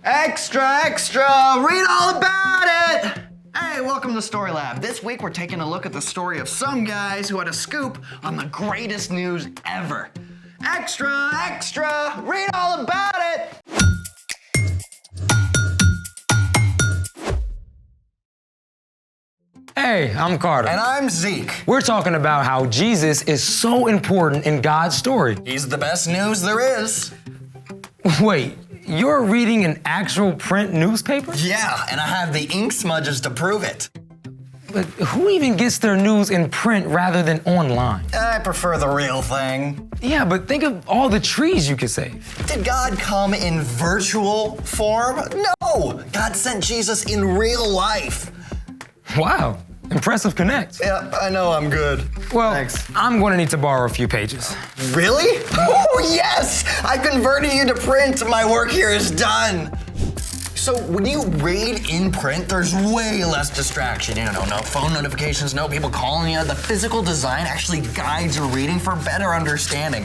Extra, extra, read all about it! Hey, welcome to Story Lab. This week we're taking a look at the story of some guys who had a scoop on the greatest news ever. Extra, extra, read all about it! Hey, I'm Carter. And I'm Zeke. We're talking about how Jesus is so important in God's story. He's the best news there is. Wait, you're reading an actual print newspaper? Yeah, and I have the ink smudges to prove it. But who even gets their news in print rather than online? I prefer the real thing. Yeah, but think of all the trees you could save. Did God come in virtual form? No! God sent Jesus in real life. Wow, impressive connect. Yeah, I know I'm good. Well, Thanks. I'm going to need to borrow a few pages. Really? Oh, yes! I converted you to print. My work here is done. So when you read in print, there's way less distraction. You know, no phone notifications, no people calling you. The physical design actually guides your reading for better understanding.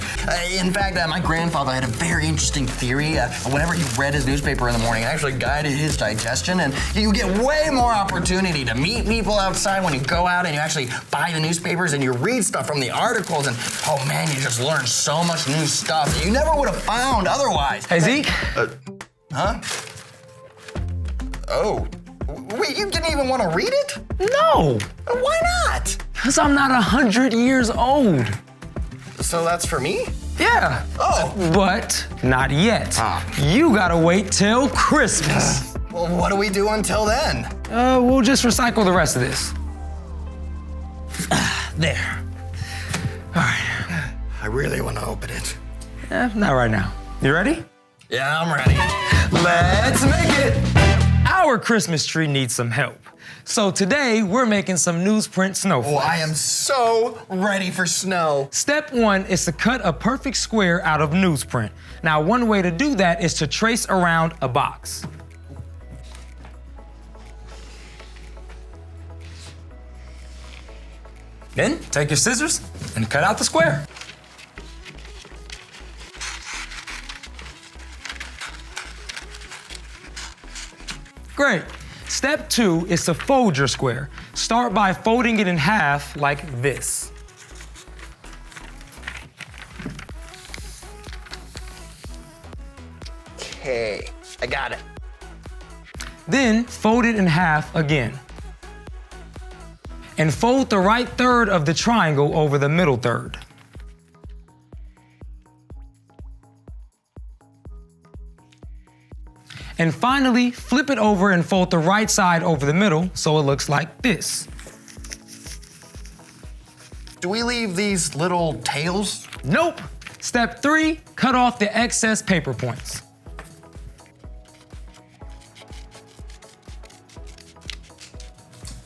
In fact, my grandfather had a very interesting theory. Whenever he read his newspaper in the morning, it actually guided his digestion, and you get way more opportunity to meet people outside when you go out and you actually buy the newspapers and you read stuff from the articles, and oh man, you just learn so much new stuff that you never would have found otherwise. Hey, Zeke? Huh? Oh, wait, you didn't even want to read it? No, Why not? because I'm not 100 years old. So that's for me? Yeah. Oh. But not yet. You gotta wait till Christmas. Well, what do we do until then? We'll just recycle the rest of this. There. All right. I really want to open it. Not right now. You ready? Yeah, I'm ready. Let's make it! Our Christmas tree needs some help. So today, we're making some newsprint snowflakes. Oh, I am so ready for snow. Step 1 is to cut a perfect square out of newsprint. Now, one way to do that is to trace around a box. Then, take your scissors and cut out the square. Great. Step 2 is to fold your square. Start by folding it in half like this. Okay, I got it. Then fold it in half again. And fold the right third of the triangle over the middle third. And finally, flip it over and fold the right side over the middle so it looks like this. Do we leave these little tails? Nope. Step 3, cut off the excess paper points.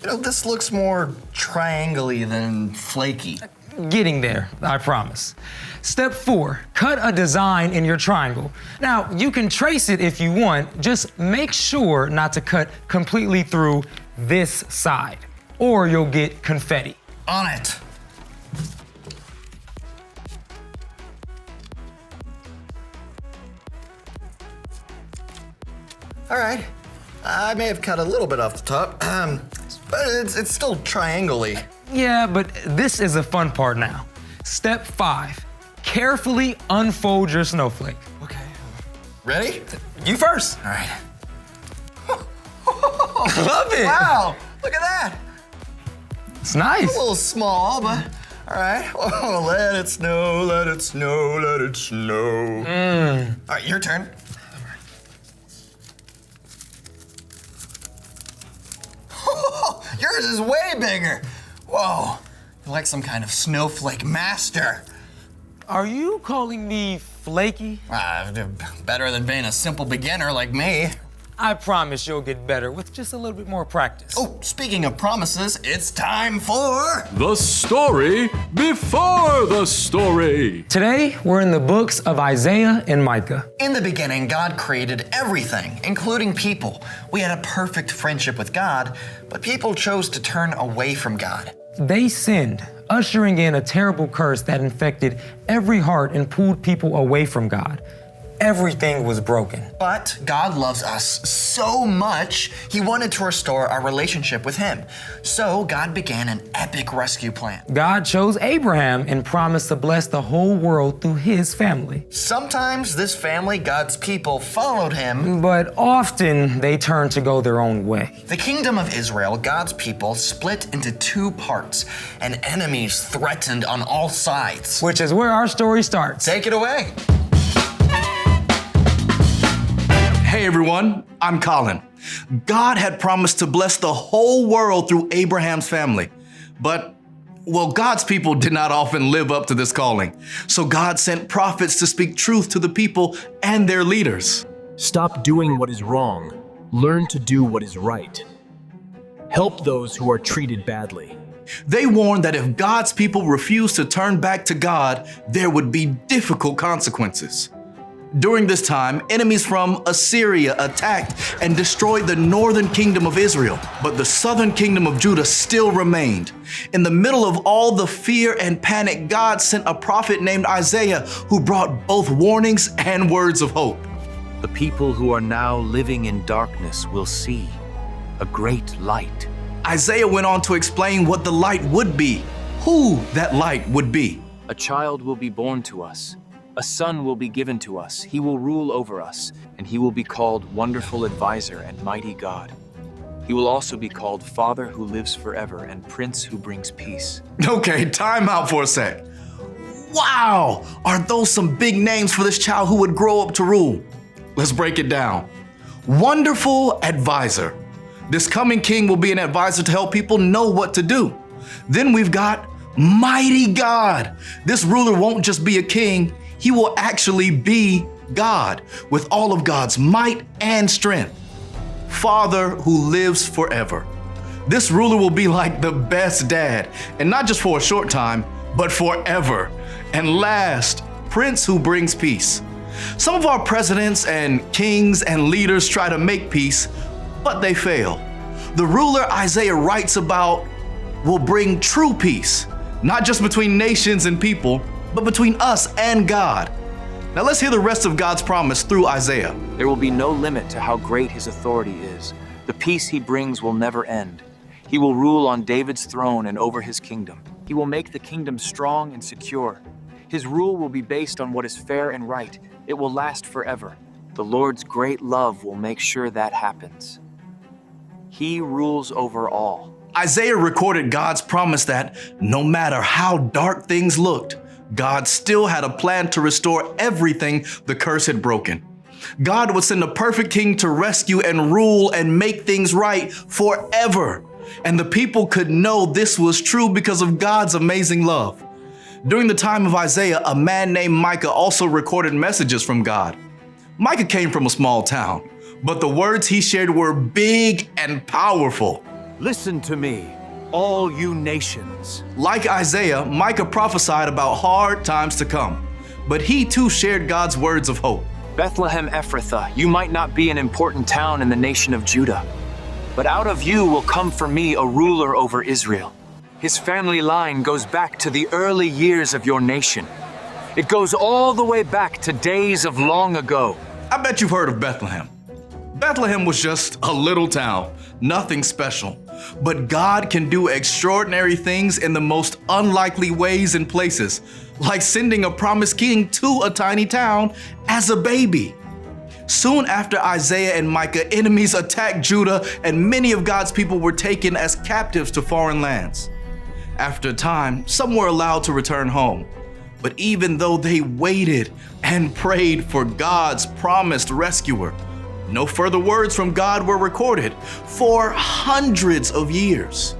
You know, this looks more triangle-y than flaky. Getting there, I promise. Step 4, cut a design in your triangle. Now, you can trace it if you want, just make sure not to cut completely through this side, or you'll get confetti. On it. All right, I may have cut a little bit off the top, but it's still triangle-y. Yeah, but this is the fun part now. Step 5, carefully unfold your snowflake. Okay. Ready? You first. All right. Love it. Wow, look at that. It's nice. A little small, but all right. Oh, let it snow, let it snow, let it snow. All right, your turn. Yours is way bigger. Whoa, you're like some kind of snowflake master. Are you calling me flaky? Better than being a simple beginner like me. I promise you'll get better with just a little bit more practice. Oh, speaking of promises, it's time for... The story before the story. Today, we're in the books of Isaiah and Micah. In the beginning, God created everything, including people. We had a perfect friendship with God, but people chose to turn away from God. They sinned, ushering in a terrible curse that infected every heart and pulled people away from God. everything was broken. But God loves us so much, he wanted to restore our relationship with him. So God began an epic rescue plan. God chose Abraham and promised to bless the whole world through his family. Sometimes this family, God's people, followed him. But often they turned to go their own way. The kingdom of Israel, God's people, split into two parts, and enemies threatened on all sides. Which is where our story starts. Take it away. Hey everyone, I'm Colin. God had promised to bless the whole world through Abraham's family. But, God's people did not often live up to this calling. So God sent prophets to speak truth to the people and their leaders. Stop doing what is wrong. Learn to do what is right. Help those who are treated badly. They warned that if God's people refused to turn back to God, there would be difficult consequences. During this time, enemies from Assyria attacked and destroyed the northern kingdom of Israel, but the southern kingdom of Judah still remained. In the middle of all the fear and panic, God sent a prophet named Isaiah who brought both warnings and words of hope. The people who are now living in darkness will see a great light. Isaiah went on to explain what the light would be, who that light would be. A child will be born to us. A son will be given to us. He will rule over us, and he will be called Wonderful Advisor and Mighty God. He will also be called Father who lives forever and Prince who brings peace. Okay, time out for a sec. Wow, are those some big names for this child who would grow up to rule? Let's break it down. Wonderful Advisor. This coming king will be an advisor to help people know what to do. Then we've got Mighty God. This ruler won't just be a king, he will actually be God with all of God's might and strength. Father who lives forever. This ruler will be like the best dad, and not just for a short time, but forever. And last, Prince who brings peace. Some of our presidents and kings and leaders try to make peace, but they fail. The ruler Isaiah writes about will bring true peace, not just between nations and people, but between us and God. Now let's hear the rest of God's promise through Isaiah. There will be no limit to how great his authority is. The peace he brings will never end. He will rule on David's throne and over his kingdom. He will make the kingdom strong and secure. His rule will be based on what is fair and right. It will last forever. The Lord's great love will make sure that happens. He rules over all. Isaiah recorded God's promise that no matter how dark things looked, God still had a plan to restore everything the curse had broken. God would send a perfect king to rescue and rule and make things right forever. And the people could know this was true because of God's amazing love. During the time of Isaiah, a man named Micah also recorded messages from God. Micah came from a small town, but the words he shared were big and powerful. Listen to me, all you nations. Like Isaiah, Micah prophesied about hard times to come, but he too shared God's words of hope. Bethlehem Ephrathah, you might not be an important town in the nation of Judah, but out of you will come for me a ruler over Israel. His family line goes back to the early years of your nation. It goes all the way back to days of long ago. I bet you've heard of Bethlehem. Bethlehem was just a little town, nothing special. But God can do extraordinary things in the most unlikely ways and places, like sending a promised king to a tiny town as a baby. Soon after Isaiah and Micah, enemies attacked Judah, and many of God's people were taken as captives to foreign lands. After a time, some were allowed to return home. But even though they waited and prayed for God's promised rescuer, no further words from God were recorded for hundreds of years.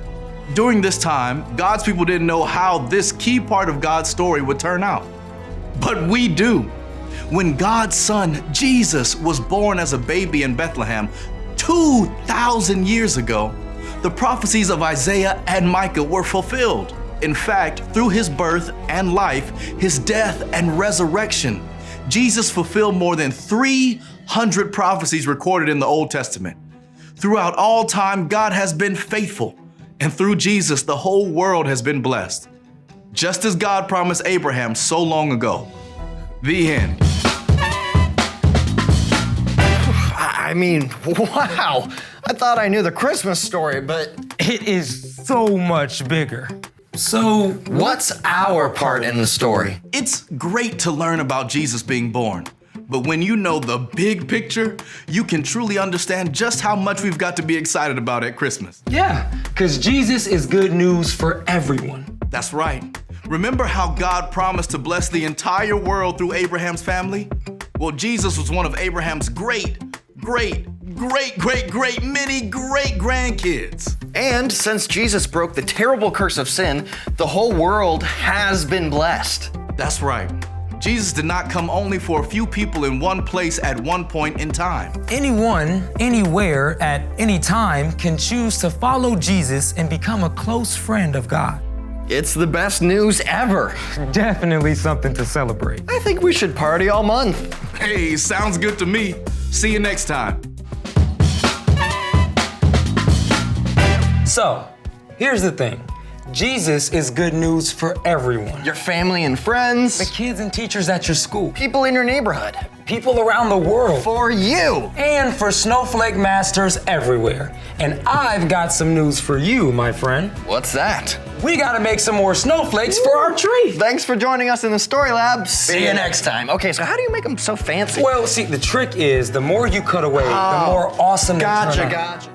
During this time, God's people didn't know how this key part of God's story would turn out. But we do. When God's son, Jesus, was born as a baby in Bethlehem 2,000 years ago, the prophecies of Isaiah and Micah were fulfilled. In fact, through his birth and life, his death and resurrection, Jesus fulfilled more than 300 prophecies recorded in the Old Testament. Throughout all time, God has been faithful, and through Jesus, the whole world has been blessed. Just as God promised Abraham so long ago. The end. I mean, wow. I thought I knew the Christmas story, but It is so much bigger. So, what's our part in the story? It's great to learn about Jesus being born. But when you know the big picture, you can truly understand just how much we've got to be excited about at Christmas. yeah, because Jesus is good news for everyone. That's right. Remember how God promised to bless the entire world through Abraham's family? Well, Jesus was one of Abraham's many great-grandkids. And since Jesus broke the terrible curse of sin, the whole world has been blessed. That's right. Jesus did not come only for a few people in one place at one point in time. Anyone, anywhere, at any time can choose to follow Jesus and become a close friend of God. It's the best news ever. Definitely something to celebrate. I think we should party all month. Hey, sounds good to me. See you next time. So, here's the thing. Jesus is good news for everyone. Your family and friends, The kids and teachers at your school, people in your neighborhood, people around the world, for you. and for snowflake masters everywhere. And I've got some news for you, my friend. What's that? We gotta make some more snowflakes for our tree. Thanks for joining us in the Story Lab. See you next time. Okay, so how do you make them so fancy? Well, see, the trick is the more you cut away, the more awesome they turn out. Gotcha.